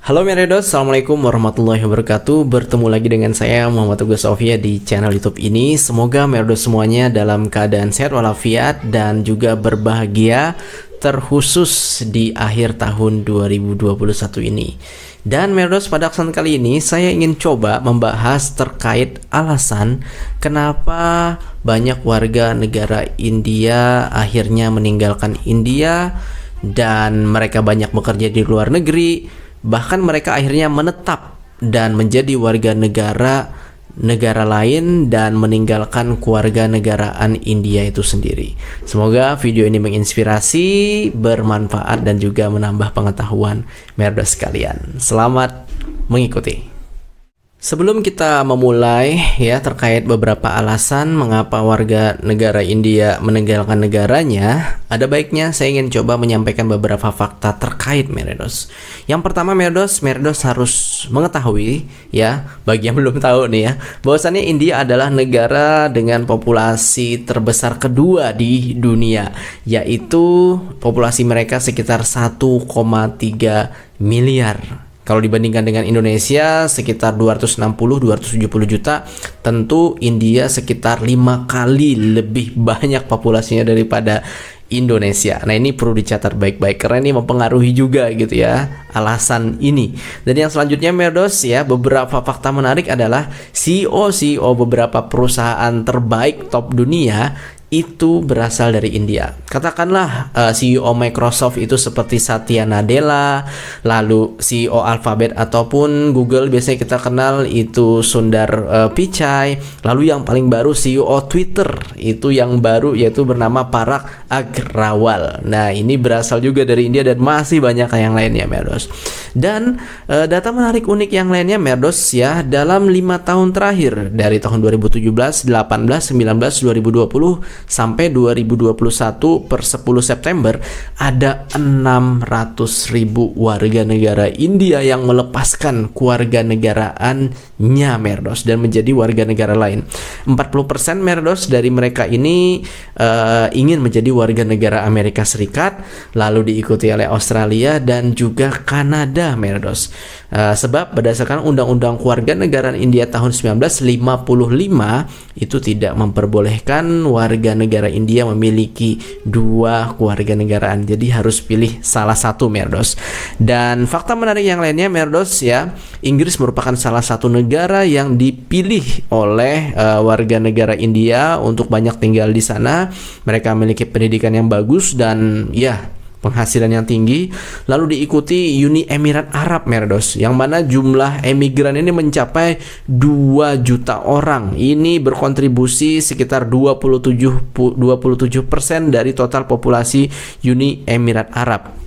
Halo Meredos, Assalamualaikum warahmatullahi wabarakatuh. Bertemu lagi dengan saya Muhammad Teguh Sofia di channel YouTube ini. Semoga Meredos semuanya dalam keadaan sehat walafiat dan juga berbahagia, terkhusus di akhir tahun 2021 ini. Dan Meredos, pada kesempatan kali ini saya ingin coba membahas terkait alasan kenapa banyak warga negara India akhirnya meninggalkan India dan mereka banyak bekerja di luar negeri. Bahkan mereka akhirnya menetap dan menjadi warga negara lain dan meninggalkan kewarganegaraan India itu sendiri. Semoga video ini menginspirasi, bermanfaat dan juga menambah pengetahuan Meredos sekalian. Selamat mengikuti. Sebelum kita memulai ya terkait beberapa alasan mengapa warga negara India meninggalkan negaranya, ada baiknya saya ingin coba menyampaikan beberapa fakta terkait Meredos. Yang pertama Meredos harus mengetahui ya, bagi yang belum tahu nih ya, bahwasannya India adalah negara dengan populasi terbesar kedua di dunia, yaitu populasi mereka sekitar 1,3 miliar. Kalau dibandingkan dengan Indonesia sekitar 260-270 juta, tentu India sekitar 5 kali lebih banyak populasinya daripada Indonesia. Nah, ini perlu dicatat baik-baik karena ini mempengaruhi juga gitu ya alasan ini. Dan yang selanjutnya Meredos ya, beberapa fakta menarik adalah CEO beberapa perusahaan terbaik top dunia itu berasal dari India. Katakanlah CEO Microsoft itu seperti Satya Nadella, lalu CEO Alphabet ataupun Google biasanya kita kenal itu Sundar Pichai, lalu yang paling baru CEO Twitter itu yang baru yaitu bernama Parag Agrawal. Nah, ini berasal juga dari India dan masih banyak yang lainnya Meredos. Dan data menarik unik yang lainnya Meredos ya, dalam 5 tahun terakhir dari tahun 2017, 18, 19, 2020 sampai 2021 per 10 September ada 600.000 warga negara India yang melepaskan kewarganegaraannya Meredos dan menjadi warga negara lain. 40% Meredos dari mereka ini ingin menjadi warga negara Amerika Serikat, lalu diikuti oleh Australia dan juga Kanada Meredos. Sebab berdasarkan Undang-Undang Kewarganegaraan India tahun 1955 itu tidak memperbolehkan warga negara India memiliki 2 kewarganegaraan. Jadi harus pilih salah satu Meredos. Dan fakta menarik yang lainnya Meredos ya, Inggris merupakan salah satu negara yang dipilih oleh warga negara India untuk banyak tinggal di sana. Mereka memiliki pendidikan yang bagus dan ya penghasilan yang tinggi, lalu diikuti Uni Emirat Arab Meredos, yang mana jumlah emigran ini mencapai 2 juta orang. Ini berkontribusi sekitar 27% dari total populasi Uni Emirat Arab.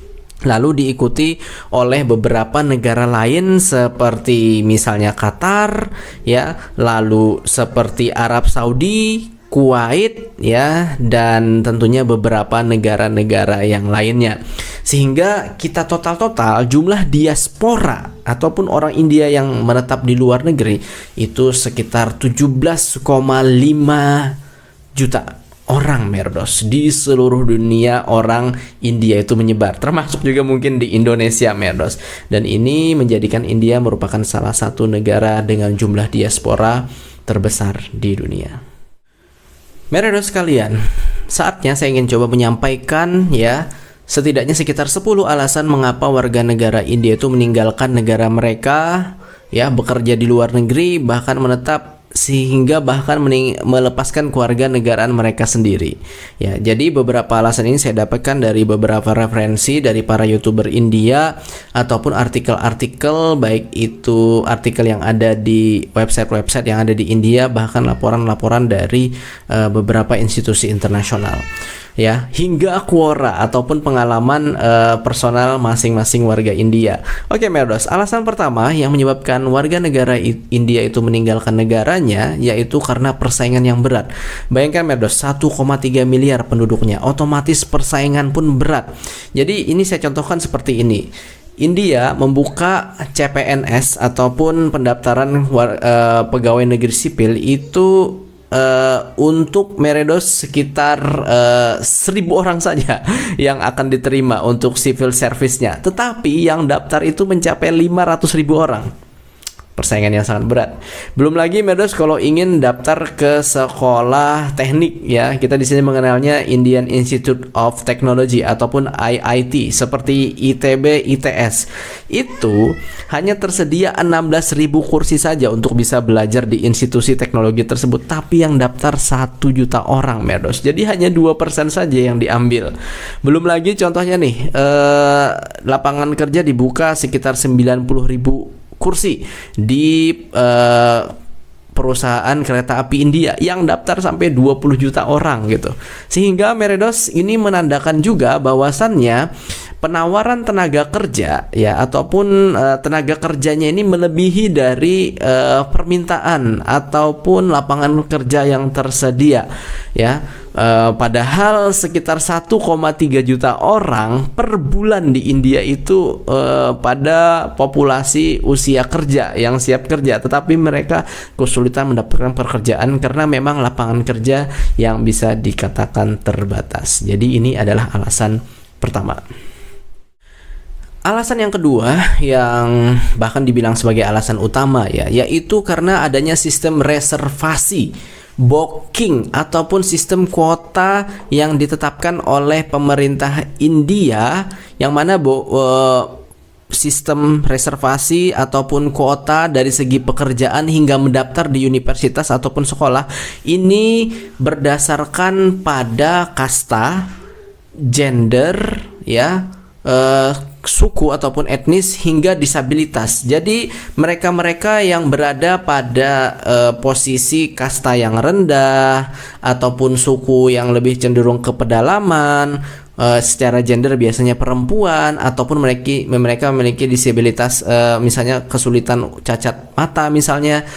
Lalu diikuti oleh beberapa negara lain seperti misalnya Qatar ya, lalu seperti Arab Saudi, Kuwait ya, dan tentunya beberapa negara-negara yang lainnya. Sehingga kita total jumlah diaspora ataupun orang India yang menetap di luar negeri itu sekitar 17,5 juta orang Meredos. Di seluruh dunia orang India itu menyebar, termasuk juga mungkin di Indonesia Meredos. Dan ini menjadikan India merupakan salah satu negara dengan jumlah diaspora terbesar di dunia. Meredos sekalian, saatnya saya ingin coba menyampaikan ya setidaknya sekitar 10 alasan mengapa warga negara India itu meninggalkan negara mereka ya, bekerja di luar negeri, bahkan menetap sehingga bahkan melepaskan kewarganegaraan mereka sendiri. Ya, jadi beberapa alasan ini saya dapatkan dari beberapa referensi dari para YouTuber India ataupun artikel-artikel, baik itu artikel yang ada di website-website yang ada di India, bahkan laporan-laporan dari beberapa institusi internasional. Ya, hingga Quora ataupun pengalaman personal masing-masing warga India. Oke Meredos, alasan pertama yang menyebabkan warga negara India itu meninggalkan negaranya yaitu karena persaingan yang berat. Bayangkan Meredos, 1,3 miliar penduduknya, otomatis persaingan pun berat. Jadi ini saya contohkan seperti ini. India membuka CPNS ataupun pendaftaran pegawai negeri sipil itu untuk Meredos sekitar 1.000 orang saja yang akan diterima untuk civil service-nya. Tetapi yang daftar itu mencapai 500.000 orang. Persaingan yang sangat berat. Belum lagi Meredos kalau ingin daftar ke sekolah teknik ya, kita di sini mengenalnya Indian Institute of Technology ataupun IIT seperti ITB, ITS. Itu hanya tersedia 16.000 kursi saja untuk bisa belajar di institusi teknologi tersebut, tapi yang daftar 1 juta orang Meredos. Jadi hanya 2% saja yang diambil. Belum lagi contohnya nih, lapangan kerja dibuka sekitar 90.000 kursi di perusahaan kereta api India yang daftar sampai 20 juta orang gitu. Sehingga Meredos ini menandakan juga bahwasannya penawaran tenaga kerja ya ataupun tenaga kerjanya ini melebihi dari permintaan ataupun lapangan kerja yang tersedia ya. Padahal sekitar 1,3 juta orang per bulan di India itu pada populasi usia kerja yang siap kerja, tetapi mereka kesulitan mendapatkan pekerjaan karena memang lapangan kerja yang bisa dikatakan terbatas. Jadi ini adalah alasan pertama. Alasan yang kedua yang bahkan dibilang sebagai alasan utama ya, yaitu karena adanya sistem reservasi booking ataupun sistem kuota yang ditetapkan oleh pemerintah India, yang mana sistem reservasi ataupun kuota dari segi pekerjaan hingga mendaftar di universitas ataupun sekolah ini berdasarkan pada kasta, gender ya, suku ataupun etnis hingga disabilitas. Jadi mereka-mereka yang berada pada posisi kasta yang rendah ataupun suku yang lebih cenderung ke pedalaman, secara gender biasanya perempuan ataupun mereka memiliki disabilitas, misalnya kesulitan cacat mata misalnya,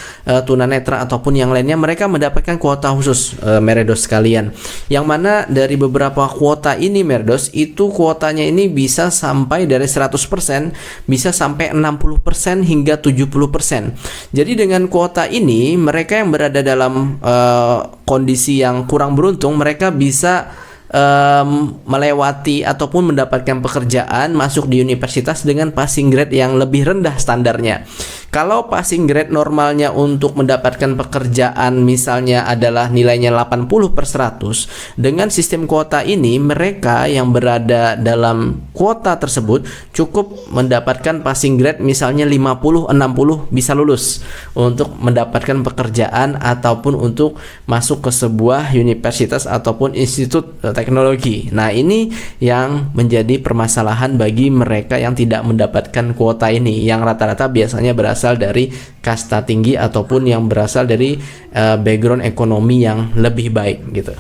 tunanetra ataupun yang lainnya, mereka mendapatkan kuota khusus Meredos sekalian. Yang mana dari beberapa kuota ini Meredos itu kuotanya ini bisa sampai dari 100%, bisa sampai 60% hingga 70%. Jadi dengan kuota ini mereka yang berada dalam kondisi yang kurang beruntung, mereka bisa melewati ataupun mendapatkan pekerjaan masuk di universitas dengan passing grade yang lebih rendah standarnya. Kalau passing grade normalnya untuk mendapatkan pekerjaan misalnya adalah nilainya 80/100, dengan sistem kuota ini mereka yang berada dalam kuota tersebut cukup mendapatkan passing grade misalnya 50/60 bisa lulus untuk mendapatkan pekerjaan ataupun untuk masuk ke sebuah universitas ataupun institut teknologi. Nah, ini yang menjadi permasalahan bagi mereka yang tidak mendapatkan kuota ini, yang rata-rata biasanya berasal dari kasta tinggi ataupun yang berasal dari background ekonomi yang lebih baik gitu.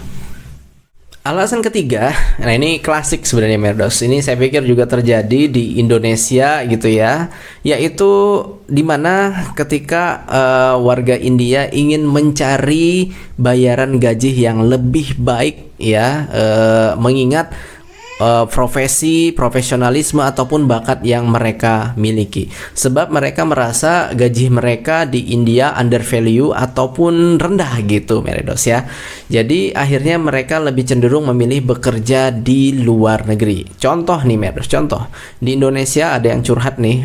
Alasan ketiga, nah ini klasik sebenarnya Meredos. Ini saya pikir juga terjadi di Indonesia gitu ya, yaitu dimana ketika warga India ingin mencari bayaran gaji yang lebih baik ya, mengingat profesi, profesionalisme ataupun bakat yang mereka miliki. Sebab mereka merasa gaji mereka di India under value ataupun rendah gitu Meredos ya. Jadi akhirnya mereka lebih cenderung memilih bekerja di luar negeri. Contoh nih Meredos, contoh di Indonesia ada yang curhat nih,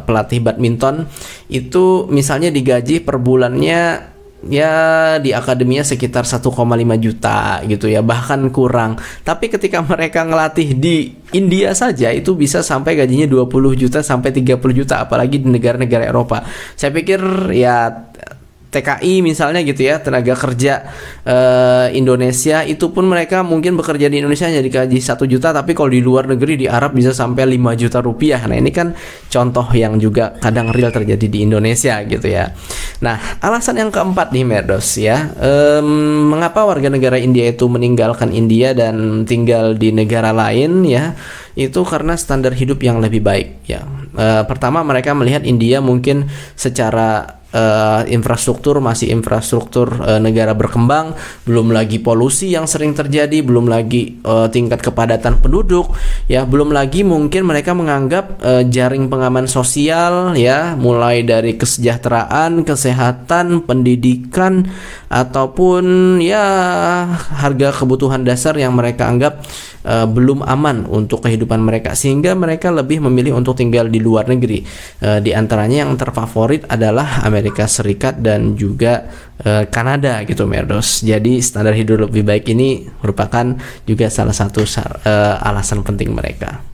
pelatih badminton itu misalnya digaji per bulannya ya di akademinya sekitar 1,5 juta gitu ya, bahkan kurang. Tapi ketika mereka ngelatih di India saja itu bisa sampai gajinya 20 juta sampai 30 juta, apalagi di negara-negara Eropa. Saya pikir ya TKI misalnya gitu ya, tenaga kerja Indonesia itu pun mereka mungkin bekerja di Indonesia hanya digaji 1 juta, tapi kalau di luar negeri di Arab bisa sampai 5 juta rupiah. Nah, ini kan contoh yang juga kadang real terjadi di Indonesia gitu ya. Nah, alasan yang keempat nih Meredos ya, mengapa warga negara India itu meninggalkan India dan tinggal di negara lain ya, itu karena standar hidup yang lebih baik ya. Pertama, mereka melihat India mungkin secara infrastruktur masih infrastruktur negara berkembang, belum lagi polusi yang sering terjadi, belum lagi tingkat kepadatan penduduk, ya, belum lagi mungkin mereka menganggap jaring pengaman sosial, ya, mulai dari kesejahteraan, kesehatan, pendidikan, ataupun ya harga kebutuhan dasar yang mereka anggap belum aman untuk kehidupan mereka, sehingga mereka lebih memilih untuk tinggal di luar negeri. Di antaranya yang terfavorit adalah Amerika Serikat dan juga Kanada gitu, Merdos. Jadi standar hidup lebih baik ini merupakan juga salah satu alasan penting mereka.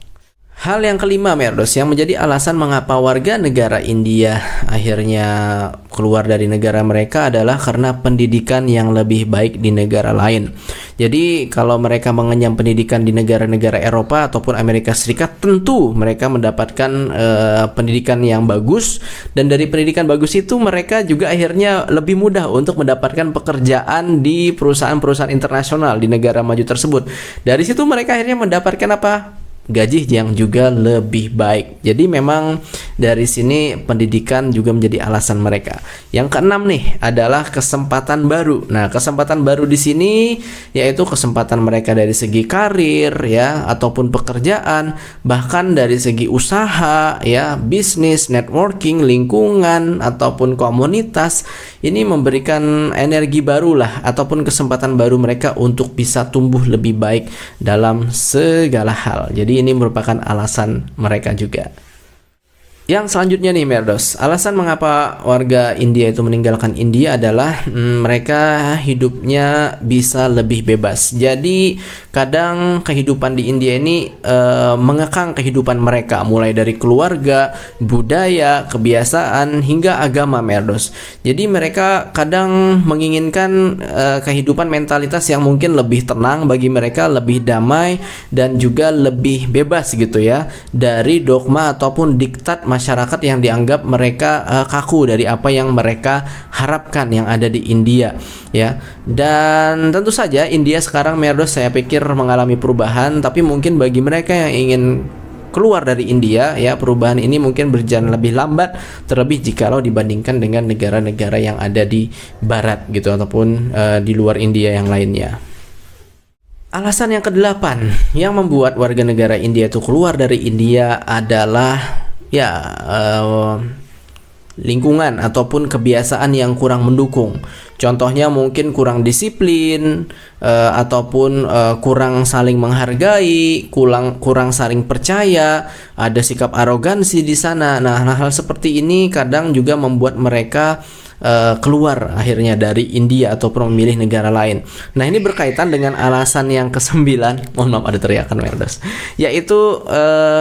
Hal yang kelima, Merdos, yang menjadi alasan mengapa warga negara India akhirnya keluar dari negara mereka adalah karena pendidikan yang lebih baik di negara lain. Jadi kalau mereka mengenyam pendidikan di negara-negara Eropa ataupun Amerika Serikat, tentu mereka mendapatkan pendidikan yang bagus, dan dari pendidikan bagus itu mereka juga akhirnya lebih mudah untuk mendapatkan pekerjaan di perusahaan-perusahaan internasional di negara maju tersebut. Dari situ mereka akhirnya mendapatkan apa? Gaji yang juga lebih baik. Jadi memang dari sini pendidikan juga menjadi alasan mereka. Yang keenam nih adalah kesempatan baru. Nah, kesempatan baru di sini yaitu kesempatan mereka dari segi karir, ya, ataupun pekerjaan, bahkan dari segi usaha, ya, bisnis, networking, lingkungan, ataupun komunitas. Ini memberikan energi baru lah, ataupun kesempatan baru mereka untuk bisa tumbuh lebih baik dalam segala hal. Jadi ini merupakan alasan mereka juga. Yang selanjutnya nih, Merdos, alasan mengapa warga India itu meninggalkan India adalah mereka hidupnya bisa lebih bebas. Jadi kadang kehidupan di India ini mengekang kehidupan mereka, mulai dari keluarga, budaya, kebiasaan, hingga agama, Merdos. Jadi mereka kadang menginginkan kehidupan mentalitas yang mungkin lebih tenang bagi mereka, lebih damai, dan juga lebih bebas gitu ya, dari dogma ataupun diktat masyarakat yang dianggap mereka kaku dari apa yang mereka harapkan yang ada di India, ya. Dan tentu saja India sekarang, Merdos, saya pikir mengalami perubahan, tapi mungkin bagi mereka yang ingin keluar dari India, ya, perubahan ini mungkin berjalan lebih lambat, terlebih jikalau dibandingkan dengan negara-negara yang ada di barat gitu, ataupun di luar India yang lainnya. Alasan yang kedelapan yang membuat warga negara India itu keluar dari India adalah lingkungan ataupun kebiasaan yang kurang mendukung. Contohnya mungkin kurang disiplin, ataupun kurang saling menghargai, kurang saling percaya, ada sikap arogansi di sana. Nah, hal-hal seperti ini kadang juga membuat mereka keluar akhirnya dari India ataupun memilih negara lain. Nah, ini berkaitan dengan alasan yang ke-9. Mohon maaf ada teriakan, Merdos. Yaitu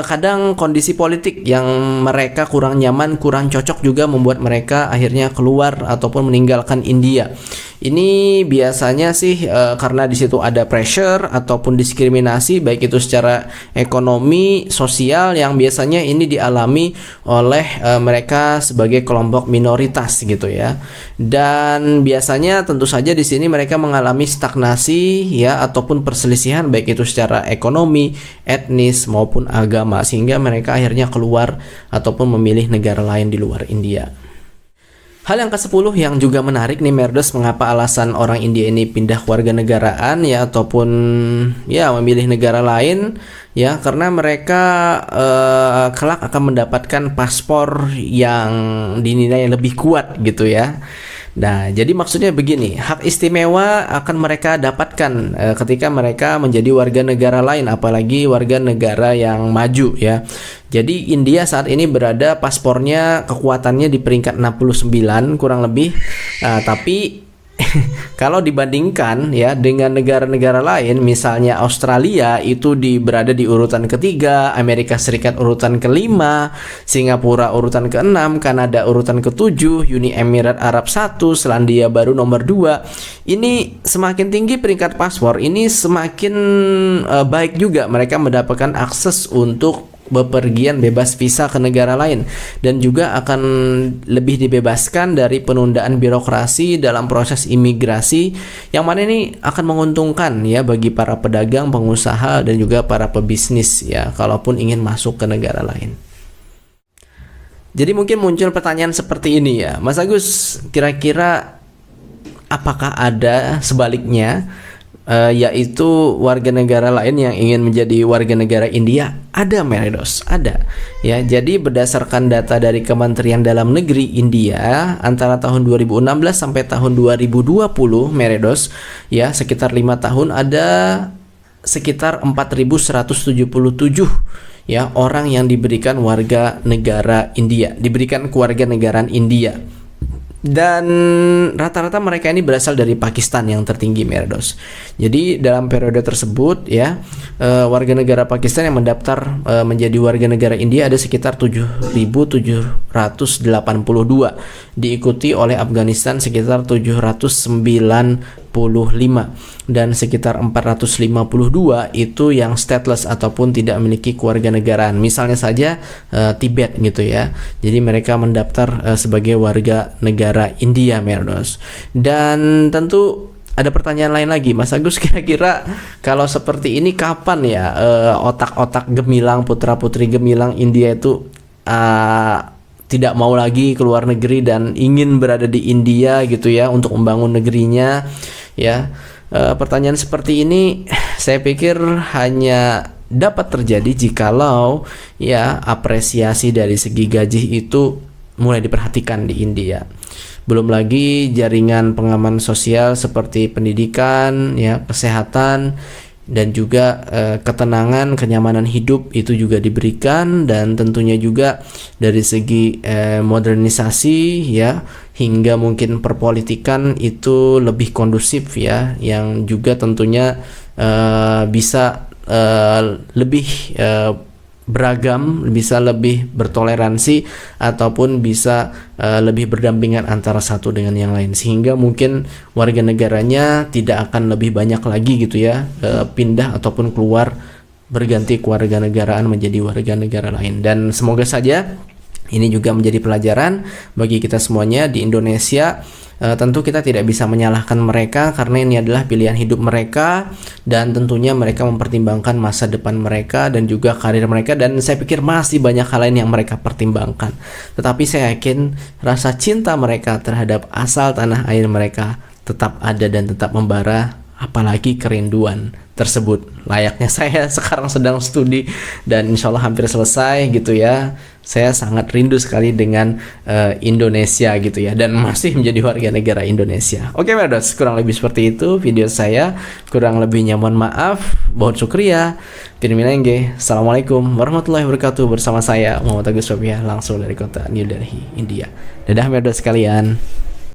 kadang kondisi politik yang mereka kurang nyaman, kurang cocok juga membuat mereka akhirnya keluar ataupun meninggalkan India. Ini biasanya sih karena di situ ada pressure ataupun diskriminasi, baik itu secara ekonomi, sosial, yang biasanya ini dialami oleh mereka sebagai kelompok minoritas gitu ya. Dan biasanya tentu saja di sini mereka mengalami stagnasi, ya, ataupun perselisihan baik itu secara ekonomi, etnis maupun agama, sehingga mereka akhirnya keluar ataupun memilih negara lain di luar India. Hal yang ke-10 yang juga menarik nih, Merdos, mengapa alasan orang India ini pindah warganegaraan, ya, ataupun ya memilih negara lain, ya, karena mereka kelak akan mendapatkan paspor yang dinilai lebih kuat gitu ya. Nah, jadi maksudnya begini, hak istimewa akan mereka dapatkan ketika mereka menjadi warga negara lain, apalagi warga negara yang maju ya. Jadi India saat ini berada paspornya kekuatannya di peringkat 69 kurang lebih, tapi kalau dibandingkan ya dengan negara-negara lain, misalnya Australia itu berada di urutan ketiga, Amerika Serikat urutan kelima, Singapura urutan keenam, Kanada urutan ketujuh, Uni Emirat Arab 1, Selandia Baru nomor 2. Ini semakin tinggi peringkat paspor, ini semakin baik juga mereka mendapatkan akses untuk bepergian bebas visa ke negara lain, dan juga akan lebih dibebaskan dari penundaan birokrasi dalam proses imigrasi, yang mana ini akan menguntungkan ya bagi para pedagang, pengusaha, dan juga para pebisnis ya kalaupun ingin masuk ke negara lain. Jadi mungkin muncul pertanyaan seperti ini ya, Mas Agus, kira-kira apakah ada sebaliknya, yaitu warga negara lain yang ingin menjadi warga negara India? Ada, Meredos, ada. Ya, jadi berdasarkan data dari Kementerian Dalam Negeri India antara tahun 2016 sampai tahun 2020, Meredos, ya sekitar 5 tahun ada sekitar 4.177 ya orang yang diberikan warga negara India, diberikan kewarganegaraan India. Dan rata-rata mereka ini berasal dari Pakistan yang tertinggi, Meredos. Jadi dalam periode tersebut ya, warga negara Pakistan yang mendaftar menjadi warga negara India ada sekitar 7.782, diikuti oleh Afghanistan sekitar 795 dan sekitar 452 itu yang stateless ataupun tidak memiliki kewarganegaraan. Misalnya saja Tibet gitu ya. Jadi mereka mendaftar sebagai warga negara India, Meredos. Dan tentu ada pertanyaan lain lagi, Mas Agus, kira-kira kalau seperti ini kapan ya otak-otak gemilang, putra-putri gemilang India itu tidak mau lagi keluar negeri dan ingin berada di India gitu ya untuk membangun negerinya ya. Pertanyaan seperti ini saya pikir hanya dapat terjadi jikalau ya apresiasi dari segi gaji itu mulai diperhatikan di India. Belum lagi jaringan pengaman sosial seperti pendidikan ya, kesehatan, dan juga ketenangan, kenyamanan hidup itu juga diberikan, dan tentunya juga dari segi modernisasi ya hingga mungkin perpolitikan itu lebih kondusif ya, yang juga tentunya bisa lebih beragam, bisa lebih bertoleransi ataupun bisa lebih berdampingan antara satu dengan yang lain, sehingga mungkin warga negaranya tidak akan lebih banyak lagi gitu ya pindah ataupun keluar berganti kewarganegaraan menjadi warga negara lain. Dan semoga saja ini juga menjadi pelajaran bagi kita semuanya di Indonesia. Tentu kita tidak bisa menyalahkan mereka karena ini adalah pilihan hidup mereka, dan tentunya mereka mempertimbangkan masa depan mereka dan juga karir mereka, dan saya pikir masih banyak hal lain yang mereka pertimbangkan. Tetapi saya yakin rasa cinta mereka terhadap asal tanah air mereka tetap ada dan tetap membara, apalagi kerinduan tersebut. Layaknya saya sekarang sedang studi dan insya Allah hampir selesai gitu ya. Saya sangat rindu sekali dengan Indonesia gitu ya, dan masih menjadi warga negara Indonesia. Oke, Meredos, kurang lebih seperti itu video saya. Kurang lebihnya mohon maaf. Mohon syukriya. Tirminenge. Assalamualaikum warahmatullahi wabarakatuh. Bersama saya Muhammad Agus Fabiah langsung dari kota New Delhi, India. Dadah Meredos sekalian.